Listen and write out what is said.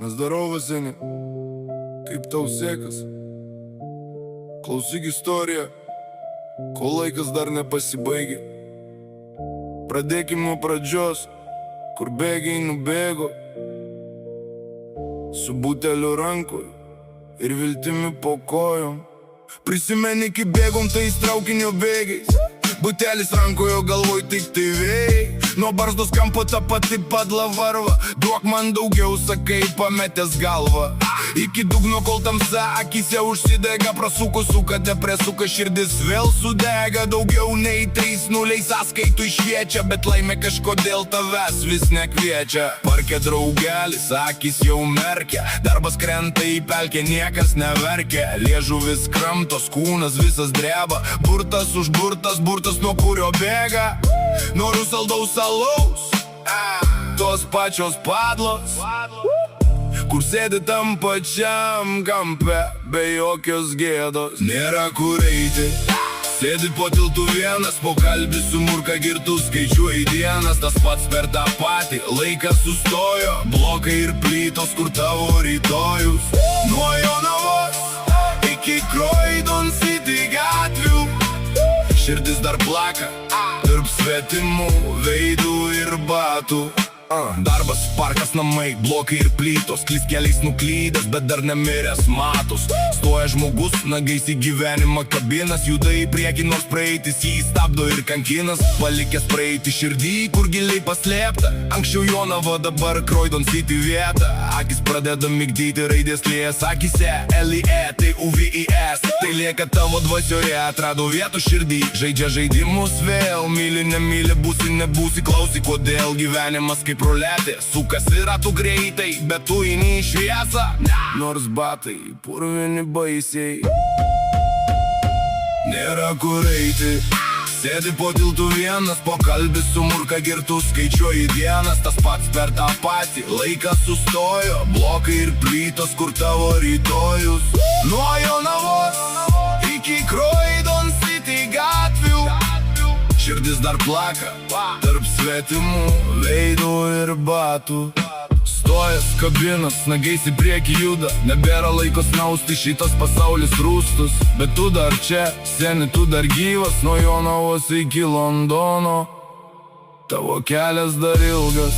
Здороvo, seni, kaip tau sekas? Klausyk istoriją, kol laikas dar nepasibaigė. Pradėkim nuo pradžios, kur bėgiai nubėgo, su buteliu rankoje ir viltimi po kojom. Prisimeni, kai bėgom tais traukinio bėgiais, butelis rankoje, galvoj tik tai vėjai. Nuo barzdos kampo ta pati padla varva, duok man daugiau, sakai, pametęs galvą. Iki dugno, kol tamsa akise užsidega, prasuko suka depresuka, širdis vėl sudega. Daugiau nei 3-0 sąskaitų išviečia, bet laimė kažkodėl tavęs vis nekviečia. Parke draugelis, akis jau merkia, darbas krenta į pelkę, niekas neverkia. Liežuvis kramtos, kūnas visas dreba, burtas užburtas, burtas nuo kurio bėga. Noriu saldaus alaus, tos pačios padlos, kur sėdi tam pačiam kampe, be jokios gėdos. Nėra kur eiti, sėdi po tiltu vienas, pokalbis su murka girtu, skaičiuoji dienas, tas pats per tą patį. Laikas sustojo, blokai ir plytos, kur tavo rytojus. Nuo Jonavos iki Croydon City gatvių, širdis dar plaka tarp svetimų veidų ir batų. Darbas, parkas, namai, blokai ir plytos, klys keliais nuklydęs, bet dar nemiręs matos. Stoja žmogus, nagais į gyvenimą kabinas, juda į priekį, nors praeitis jį stabdo ir kankinas. Palikęs praeiti širdį, kur giliai paslėpta, anksčiau Jonava, dabar Croydon City vieta. Akis pradeda migdyti, raidės lėjas akise, L-I-E, tai U-V-I-S. Tai lieka tavo dvasioje, atrado vietų širdį, žaidžia žaidimus vėl. Myli, nemyli, būsi, nebūsi, klausi, kodėl gyvenimas kaip ruletė, sukasi ratų greitai, bet tu eini į šviesą. Nors batai purvini baisiai, nėra kur eiti. Sėdi po tiltu vienas, pokalbis su murka girtu, skaičiuoji dienas, tas pats per tą patį. Laikas sustojo, blokai ir plytos, kur tavo rytojus. Nuo Jonavos iki Croydon City gatvių, širdis dar plaka tarp svetimų veidų ir batų. Stojas kabinas, nagais į priekį juda, nebėra laiko snausti, šitas pasaulis rūstus. Bet tu dar čia, seni, tu dar gyvas, nuo Jonavos iki Londono, tavo kelias dar ilgas.